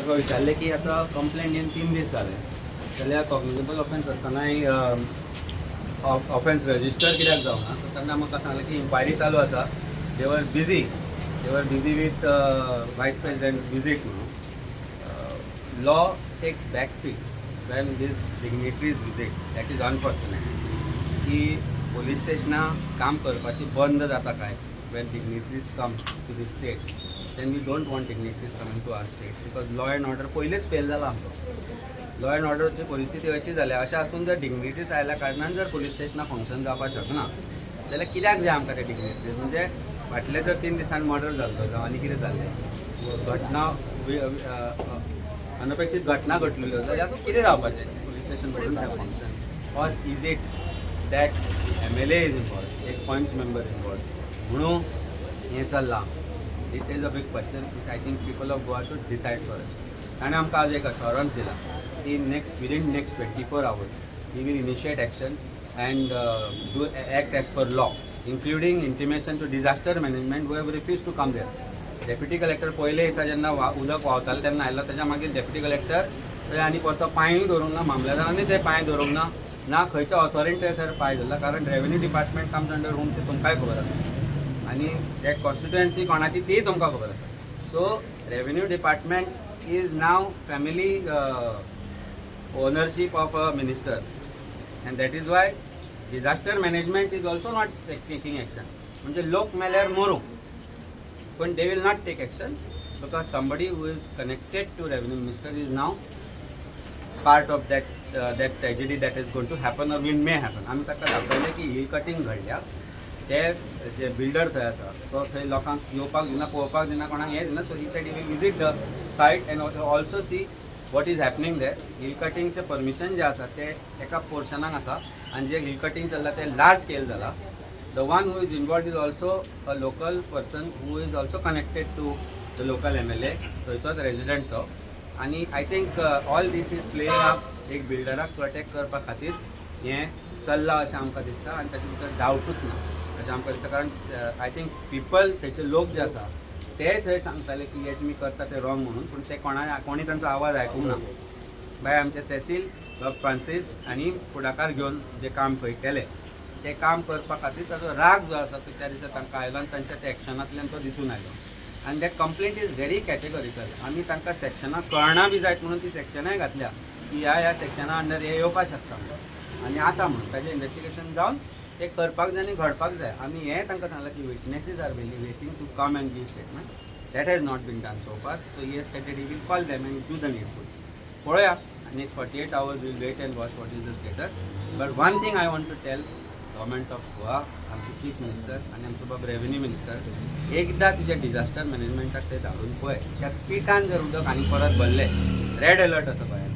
म्हाका विचारलें की आतां कंप्लेंट येवन 3 दीस जाले जाल्यार कॉग्निजेबल ऑफेन्स आसतनाय ऑफेन्स रजिस्टर कित्याक जावना तर तेन्ना म्हाका सांगलें की इन्क्वायरी चालू आसा they were busy with vice president visit म्हणून law takes back seat when these dignitaries visit that is unfortunate की पोलीस स्टेशनां काम करपाची बंद जाता काय when dignitaries come to the state then we don't want dignitaries coming to our state because law and order पयलेच fail जाला आमचो लॉ अँड ऑर्डरची परिस्थिती अशी जाल्या अशें आसून जर डिग्निटीज आयल्या कारणान जर पोलीस स्टेशनां फंक्शन जावपाक शकना जाल्यार कित्याक जाय आमकां ते डिग्निटीज म्हणजे फाटले जर 3 दिसान मर्डर जाल्लो जावं आनी कितें जाल्लें घटना अनपेक्षीत घटना घडलेल्यो जाल्यार कितें जावपाचें पोलीस स्टेशन कडून हें function or is it that MLA is involve एक पॉयंट्स मेंबर इन्वॉल्व म्हणून हें चल्लां It is a big question which I think people of Goa should decide first. And आमकां आज एक assurance दिला की within next 24 hours we will initiate action and act as per law, including intimation to disaster management who have refused to come there. Deputy collector पयले दिसा जेन्ना उदक व्हांवतालें तेन्ना आयलो तेच्या मागीर deputy collector थंय आनी परतो पांयूय दवरूंक ना मामलेदारांनी ते पांय दवरूंक ना खंयच्या ऑथॉरिटी थंय पांय धरला कारण revenue department comes under room ते तुमकांय खबर आसा आणि त्या कॉन्स्टिट्युएन्सी कोणाची ती तुमकां खबर आसा so revenue department is now family ownership of a minister and that is why disaster management is also not taking action म्हणजे लोक मेल्यार मरूं पण they will not take action because somebody who is connected to revenue minister is now part of that tragedy that is going to happen or may happen आमी ताका दाखयलें की hill cutting घडल्या ते जे बिल्डर थंय आसा तो थंय लोकांक येवपाक दिना पळोवपाक दिना कोणाक हें दिना so he said will visit the site and also see what is happening there hill कटींगचें परमिशन जें आसा तें एका पोर्शनाक आसा आनी जें हिल कटींग चल्लां तें लार्ज स्केल जाला the one who is involved is also a local person who is also connected to the local MLA थंयचोच रेजिडेंट तो आनी I think all this is playing up एक बिल्डराक प्रोटेक्ट करपा खातीर हें चल्लां अशें आमकां दिसता आनी ताचे भितर डावटूच ना अशें आमकां दिसता कारण आय थिंक पिपल थंयचे लोक जे आसा ते थंय सांगताले की हे तुमी करता ते रॉंग म्हणून पूण ते कोणी तांचो आवाज आयकूंक ना बाय आमचे सेसील फ्रांसीस आनी फुडाकार घेवन जें काम खंय केलें तें काम करपा खातीर ताचो राग जो आसा तो त्या दिसा तांकां आयलो आनी तांच्या त्या एक्शनांतल्यान तो दिसून आयलो आनी दॅट कंप्लेंट इज व्हेरी कॅटेगोरिकल आमी तांकां सेक्शनां कळना बी जायत म्हणून ती सेक्शनाय घातल्या की ह्या सेक्शना अंडर हे येवपाक शकता म्हणून आनी आसा म्हणून ताजें इन्वेस्टिगेशन जावन ते करपाक जाय आनी घडपाक जाय आमी हें तांकां सांगलां की witnesses are waiting to come and give statement that has not been done so far so he stated he will call them and do the needful पळोवया आनी 48 hours will wait and watch what is the status but one thing I want to tell government of Goa आमचे chief minister आनी आमचो बाब revenue minister एकदां तुज्या disaster मॅनेजमेंटाक ते धाडून पळय त्या पिठान जर उदक आनी परत भरलें रेड अलर्ट आसा भायर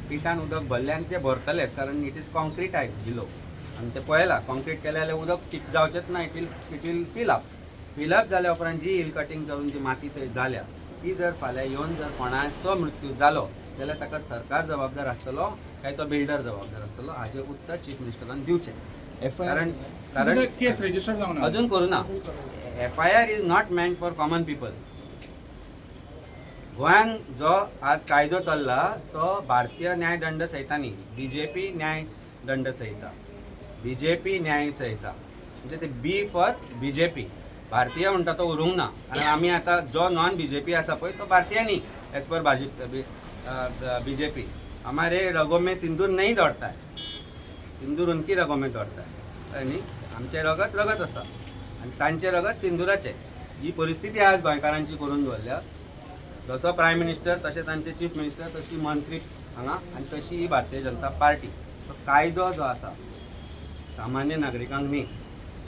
पिठान उदक भरलें आनी ते भरतलेच कारण इट इज कॉन्क्रीटायज बिलो आनी ते पळयलां कॉन्क्रीट केलें जाल्यार उदक सीप जावचेंच ना इट वील फील अप जाल्या उपरांत जी हिल कटींग जावन जी माती थंय जाल्या ती जर फाल्यां येवन जर कोणाचो मृत्यू जालो जाल्यार ताका सरकार जबाबदार आसतलो काय तो बिल्डर जबाबदार आसतलो हाचें उत्तर चीफ मिनिस्टरान दिवचें कारण केस रजिस्टर जावना अजून करूं ना FIR is not meant for common people गोंयान जो आज कायदो चल्ला तो भारतीय न्याय दंड संहितानी BJP न्याय दंड संहिता BJP न्याय संहिता म्हणजे ते बी फॉर BJP भारतीय म्हणटा तो उरूंक ना आनी आमी आतां जो नॉन BJP आसा पळय तो भारतीय न्ही एज पर BJP हमारे रगों में सिंदूर नहीं दौड़ता है सिंदूर उनकी रगों में दौड़ता है न्ही आमचें रगत आसा आनी तांचें रगत सिंदुराचें ही परिस्थिती आज गोंयकारांची करून दवरल्या जसो प्रायम मिनिस्टर तशें तांचे चीफ मिनिस्टर तशी मंत्री हांगा आनी तशी ही भारतीय जनता पार्टी सो कायदो जो आसा सामान्य नागरिकांक न्ही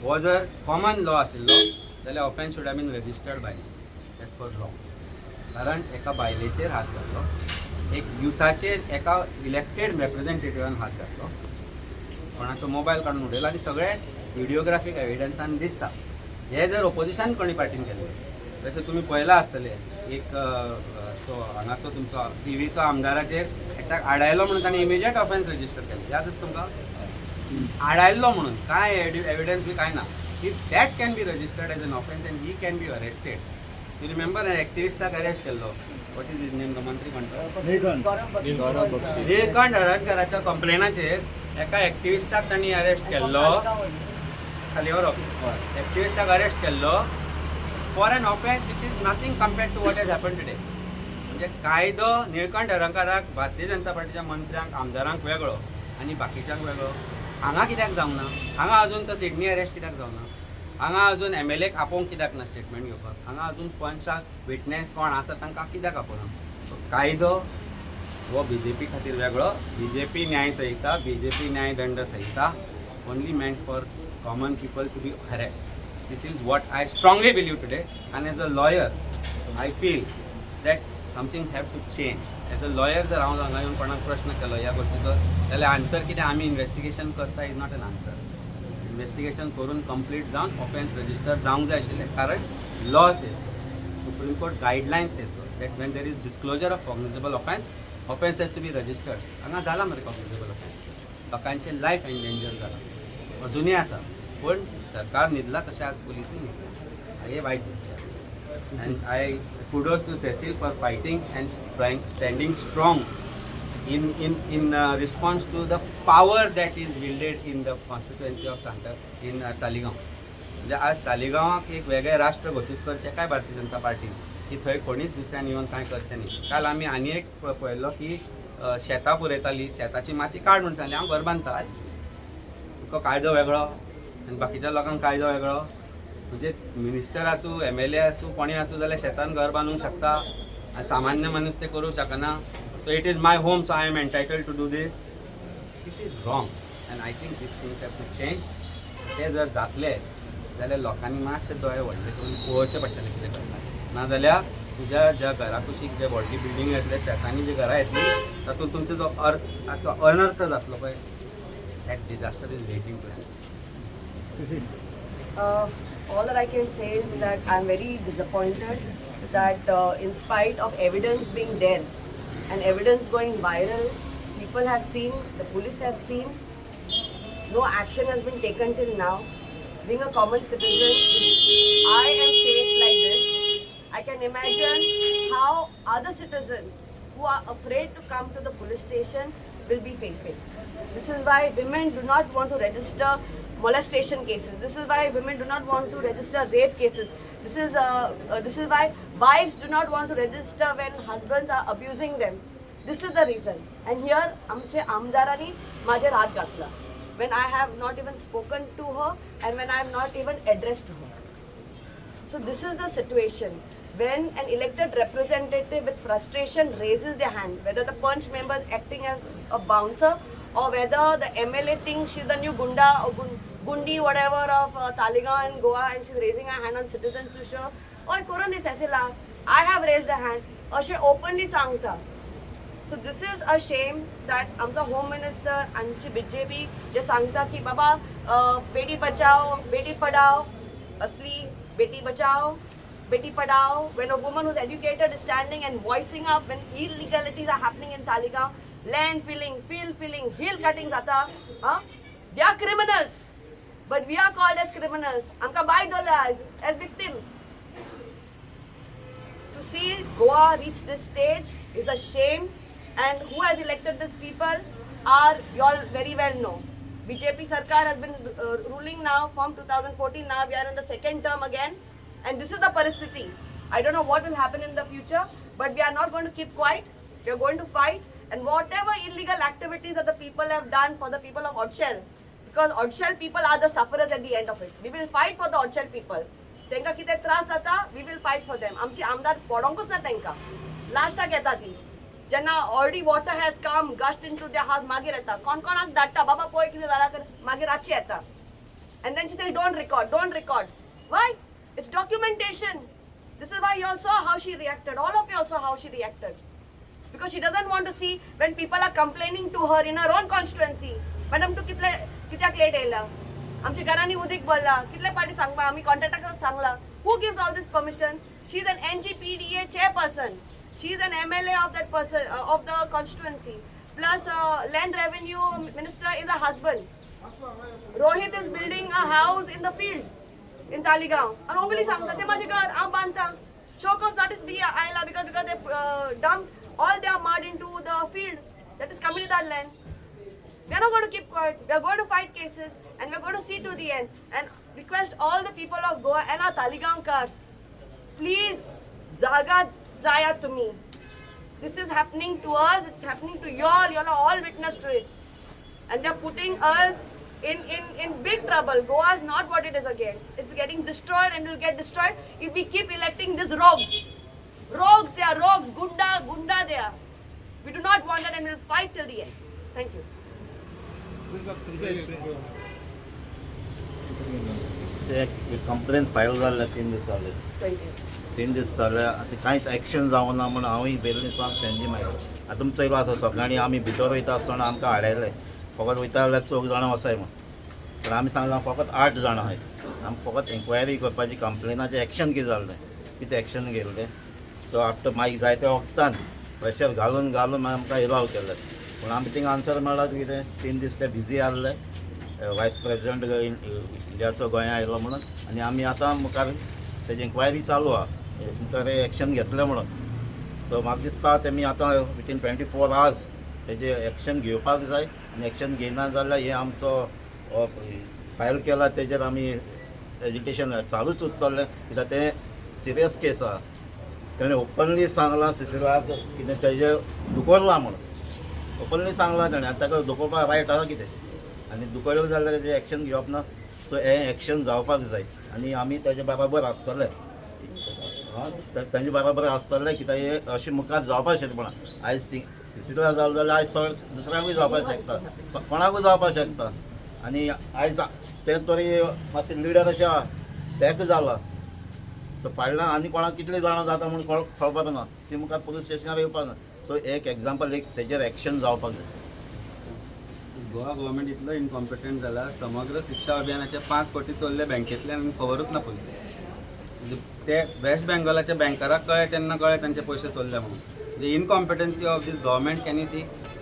हो जर कॉमन लॉ आशिल्लो जाल्यार offence should have been registered by as per law कारण एका बायलेचेर हात घातलो एक युथाचेर एका इलेक्टेड रिप्रेझेंटेटिव्हान हात घातलो कोणाचो मोबायल काडून उडयलो आनी सगळे व्हिडिओग्राफीक एविडन्सान दिसता हे जर ओपोजिशन कोणी पार्टीन केलें जशें तुमी पळयलां आसतलें एक तो हांगाचो तुमचो टीव्हीचो आमदाराचेर एकट्याक आडायलो म्हणून ताणें इमिजिएट ऑफेन्स रजिस्टर केलें याद आसा तुमकां आडायल्लो म्हणून कांय एविडन्स बी कांय ना if that can be registered as an offence and he can be arrested you remember एक्टिविस्टाक अरेस्ट केल्लो वॉट इज इज नेम मंत्री म्हणतो गौरव बक्षी. श्रीकांत हळदकराच्या कंप्लेनाचेर एका एक्टिविस्टाक तांणी अरेस्ट केल्लो. खाली व्हरप. एक्टिविस्टाक अरेस्ट केल्लो for an offence which is nothing compared to what has happen today. म्हणजे कायदो निळकंठ हळदकाराक भारतीय जनता पार्टीच्या मंत्र्यांक आमदारांक वेगळो आनी बाकीच्यांक वेगळो. हांगा कित्याक जावना? हांगा अजून तो सिडनी अरेस्ट कित्याक जावना? हांगा अजून MLAक आपोवंक कित्याक ना स्टेटमेंट घेवपाक? हांगा अजून पंचाक विटनेस कोण आसा तांकां कित्याक आपोवना? कायदो वो BJP खातीर वेगळो. BJP न्याय संहिता, BJP न्यायदंड संहिता only meant for common people to be harassed. This is what I strongly believe today. And as a lawyer I feel that somethings have to change. As a lawyer जर हांव हांगा येवन कोणाक प्रश्न केलो ह्या गोष्टीचो जाल्यार आन्सर कितें आमी इन्वेस्टिगेशन करता is not an answer. Investigation करून कंप्लीट जावन ऑफेन्स रजिस्टर जावंक जाय आशिल्लें. कारण law says so, Supreme Court guidelines says so that when there is disclosure of cognizable offence has to be registered. हांगा जाला मरे कॉग्निजेबल ऑफेन्स. लोकांचें लायफ एंडेंजर जालां. अजुनूय आसा पूण सरकार न्हिदला तशें आज पुलिसूय न्हिदला. हे वायट दिसता. And I kudos to Cecil for fighting and standing strong in response to the power that is wielded in the constituency of in Taleigao. म्हणजे आज तालिगांवाक एक वेगळे राष्ट्र घोशीत करचे काय भारतीय जनता पार्टीन की थंय कोणीच दुसऱ्यान येवन कांय करचें न्ही. काल आमी आनी एक पळयल्लो की शेतां पुरयताली, शेताची माती काड म्हूण सांगलें. हांव घर बांदता. तुका कायदो वेगळो आनी बाकीच्या लोकांक कायदो वेगळो. म्हणजे मिनिस्टर आसूं, MLA आसूं, कोणी आसूं जाल्यार शेतान घर बांदूंक शकता आनी सामान्य मनीस ते करूंक शकना. So it is my home, so I am entitled to do this. This is wrong and I think this things have to change. ते जर जातले जाल्यार लोकांनी मातशे दोळे व्हडले करून पळोवचें पडटलें कितें करता. नाजाल्यार तुज्या ज्या घरा कुशीक जे व्हडली बिल्डींग येतले, शेतांनी जी घरां येतली तातूंत तुमचो जो अनर्थ जातलो पळय, that disaster is waiting to happen. All that I can say is that I'm very disappointed that in spite of evidence being there and evidence going viral, people have seen, the police have seen, no action has been taken till now. Being a common citizen, I am faced like this. I can imagine how other citizens who are afraid to come to the police station will be facing. This is why women do not want to register molestation cases. This is why women do not want to register rape cases. This is why wives do not want to register when husbands are abusing them. This is the reason. And here amche amdarani माझे हात घातला when I have not even spoken to her and when I have not even addressed to her. So this is the situation. When an elected representative with frustration raises their hand, whether the punch member is acting as a bouncer or whether the MLA thinks she's the new Gunda or Gundi whatever of Taligaon and Goa and she's raising her hand on citizens to show, "Oi, Koran this Cecila, I have raised a hand." Or she openly sangta. So this is a shame that amcha Home Minister and BJP जे सांगता की बाबा बेटी बचाओ बेटी पढ़ाओ. असली Beti Bachao Beti Padhao. When a woman who's educated is standing and voicing up when illegalities are happening in Taligaon, land filling, field filling, hill cutting zata, they are criminals. But we are called as criminals. Amka buy dollars as victims. To see Goa reach this stage is a shame. And who has elected these people are, you all very well know. BJP Sarkar has been ruling now from 2014. Now we are in the second term again. And this is the paristiti. I don't know what will happen in the future. But we are not going to keep quiet. We are going to fight. And whatever illegal activities that the people have done for the people of Odshell, because Odshell people are the sufferers at the end of it. We will fight for the Odshell people. Tenka कितें त्रास जाता, we will fight for them. आमची आमदार पडोंकूच ना तेंका. लास्टाक येता ती. जेन्ना already water has come, gushed into their house, मागीर येता. कोणाक धाडटा, बाबा पळय कितें जालां कर, मागीर रातची येता. And then she says, don't record. Why? It's documentation. This is why you all saw how she reacted. All of you all saw how she reacted. Because she doesn't want to see when people are complaining to her in her own constituency. Madam, तू कित्याक late येयला? आमच्या घरांनी उदीक भरला. कितले पाटी सांगपा आमी कॉन्ट्रॅक्टराक सांगला. Who gives all this permission? She is an NGPDA chairperson. She is an MLA of that person of the constituency. Plus land revenue minister is her husband. Rohit is building a house in the fields in Taligaon. And only सांगता ते माझे घर हांव बांदता. show cause notice be Ayla because they dumped all their mud into the field that is coming to that land. We are not going to keep quiet. We are going to fight cases and we are going to see to the end and request all the people of Goa and our Taligaonkars, please, Zaga Jaya to me. This is happening to us, it's happening to y'all, y'all are all witness to it. And they're putting us in big trouble. Goa is not what it is again. It's getting destroyed and will get destroyed if we keep electing these rogues. Rogues, they are rogues, gunda they are. We do not want that and we'll fight till the end. Thank you. Complain file जाल्ले 3 दीस जाले. Thank you. 3 दीस जाले आतां कांयच action जावना म्हूण हांवूय बेल्ली सांग तेंची मागीर आतां तुमचो इलो आसा सकाळीं आमी भितर वयता आसतना आमकां हाडयले फकत वयता जाल्यार 4 जाणां वसाय म्हूण पण आमी सांगलां फकत 8 जाणां आहात आमी फकत एन्क्वायरी करपाची कंप्लेनाचें एक्शन कितें जाल्लें कितें एक्शन घेतलें सो आफ्टर मागीर जायत्या वखतान प्रेशर घालून घालून आमकां एलाव केलें पूण आमी थिंगा आन्सर मेळ्ळा कितें 3 दीस ते बिजी आसले वायस प्रेसिडेंट इंडियाचो गोंया आयलो म्हणून आनी आमी आतां मुखार तेजी इन्क्वायरी चालू आहा तुमचं एक्शन घेतलें म्हणून सो म्हाका दिसता तेमी आतां विथीन 24 hours तेजें एक्शन घेवपाक जाय आनी एक्शन घेयना जाल्यार हे आमचो फायल केला तेजेर आमी एजिटेशन चालूच उरतलें कित्याक तें सिरियस केस आहा तेणें ओपनली सांगलां सिसिलाक कितें तेजें दुखोरलां म्हणून ओपनली सांगलां तेणें आतां ताका दुखोवपाक रायट आहा कितें आनी दुखयलें जाल्यार तेजें एक्शन घेवप ना सो हें एक्शन जावपाक जाय आनी आमी तेजे बराबर आसतले तांचे बराबर आसतले कित्याक हे अशें मुखार जावपाक शकता म्हणून आयज ती सिसिला जालें जाल्यार आयज चड दुसऱ्याकूय जावपाक शकता कोणाकूय जावपाक शकता आनी आयज ते तरी मातशे लिडर अशें आहा तेका जाला सो फाडल्यान आनी कोणाक कितले जाणां जाता म्हणून कळपाक ना ती मुखार पुलीस स्टेशनार येवपाक ना सो एक एग्जाम्पल एक तेजेर एक्शन जावपाक जाय गोवा गव्हर्मेंट इतलो इनकॉम्पिटंट जाला समग्र शिक्षा अभियानाचे 5 कोटी चल्ले बँकेतल्यान आनी खबरूच ना पयलीं ते वेस्ट बेंगॉलाच्या बँकाराक कळ्ळें तेन्ना कळ्ळें तांचे पयशे चल्ले म्हणून म्हणजे incompetency of this government can you see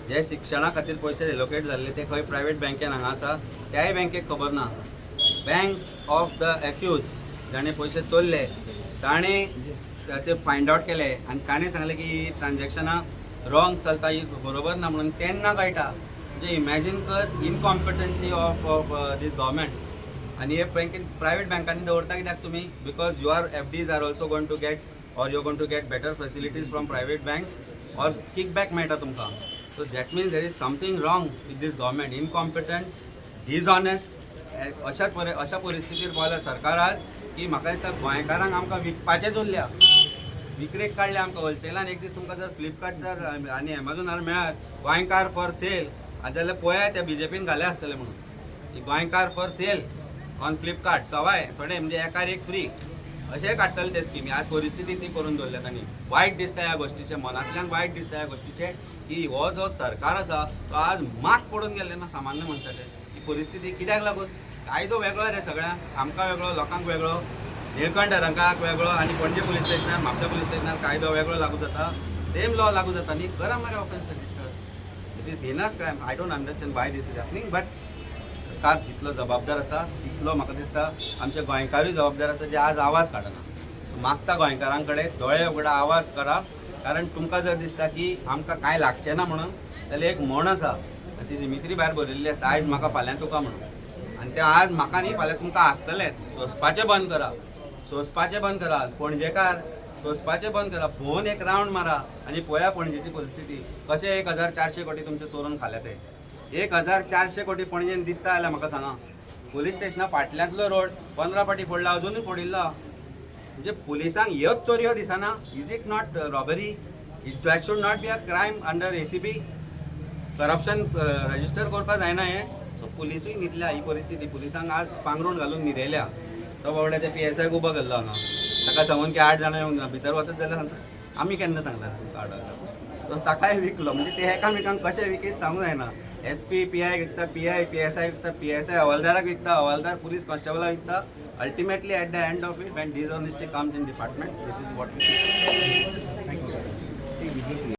जे शिक्षणा खातीर पयशे एलोकेट जाल्ले ते खंय प्रायवेट बँकेन हांगा आसा त्याय बँकेक खबर ना बँक ऑफ द एक्यूज जाणें पयशे चल्ले ताणें अशें फायंड आवट केले आनी ताणें सांगलें की ट्रान्जॅक्शनां रॉंग चलता ही बरोबर ना म्हणून तेन्ना कळटा म्हणजे इमॅजीन कर इनकॉम्पिटन्सी ऑफ दीस गव्हर्मेंट आनी हे बँकेन प्रायवेट बँकांनी दवरता कित्याक तुमी because your FDs are also going to get or you going to get better facilities from private banks or kickback मेळटा तुमकां so that means there is something wrong with this government incompetent dishonest अशा परिस्थितीर पळयल्यार सरकार आज की म्हाका दिसता गोंयकारांक आमकां विकपाचेंच उरल्या विक्रेक काडल्या आमकां होलसेलान एक दीस तुमकां जर फ्लिपकार्ट जर आनी एमेझॉनार मेळत गोंयकार फॉर सेल जाल्यार पळयात त्या BJPन घाले आसतले म्हणून गोंयकार फॉर सेल ऑन फ्लिपकार्ट सवाय थोडे म्हणजे एकार एक फ्री अशें काडटले ते स्किमी आज परिस्थिती ती करून दवरल्या तांणी वायट दिसता ह्या गोश्टीचें मनांतल्यान वायट दिसता ह्या गोश्टीचें की हो जो सरकार आसा तो आज मात पडून गेल्ले ना सामान्य मनशाचे ही परिस्थिती कित्याक लागून कायदो वेगळो रे सगळ्यांक आमकां वेगळो लोकांक वेगळो निळकंठरांकाक वेगळो आनी पणजे पुलीस स्टेशनार म्हापसा पुलीस स्टेशनार कायदो वेगळो लागू जाता सेम लॉ लागू जाता न्ही करा मरे offence register it is heinous crime I don't understand why this is happening but सरकार जितलो जबाबदार आसा तितलो म्हाका दिसता आमचे गोंयकारूय जबाबदार आसा जे आज आवाज काडना मागता गोंयकारां कडेन दोळे उगडा आवाज करा कारण तुमकां जर दिसता की आमकां कांय लागचें ना म्हणून जाल्यार एक म्हण आसा ती जिमित्री भायर बरयल्ली आसता आयज म्हाका फाल्यां तुका म्हणून आनी ते आज म्हाका न्ही फाल्यां तुमकां आसतलेच सोंसपाचें बंद करा सोंसपाचें बंद करा पणजेकार सोंसपाचें बंद करा भोवन एक रावंड मारा आनी पळया पणजेची परिस्थिती कशें 1400 कोटी तुमचे चोरून खाले ते 1400 कोटी पणजेन दिसता जाल्यार म्हाका सांगा पुलीस स्टेशना फाटल्यांतलो रोड 15 फावटी फोडला अजुनूय फोडिल्लो म्हणजे पुलिसांक ह्योच चोरयो दिसना is it not robbery that should not be a crime under ACB corruption register करपाक जायना हें सो पुलिसूय न्हिदल्या ही परिस्थिती पुलिसांक आज पांगरून घालून न्हिदयल्या तो बावड्या ते PSI उबो केल्लो हांगा ताका सांगून की 8 जाणां येवंक ना भितर वचत जाल्यार सांगता आमी केन्ना सांगला तुमकां हाडून सो ताकाय विकलो म्हणजे ते एकामेकांक कशें विकीत सांगूंक जायना SP PI विकता PI PSI विकता PSI हवालदाराक विकता हवालदार पुलीस कॉन्स्टेबलाक विकता ultimately at the end of it when dishonesty comes in department this is what we see.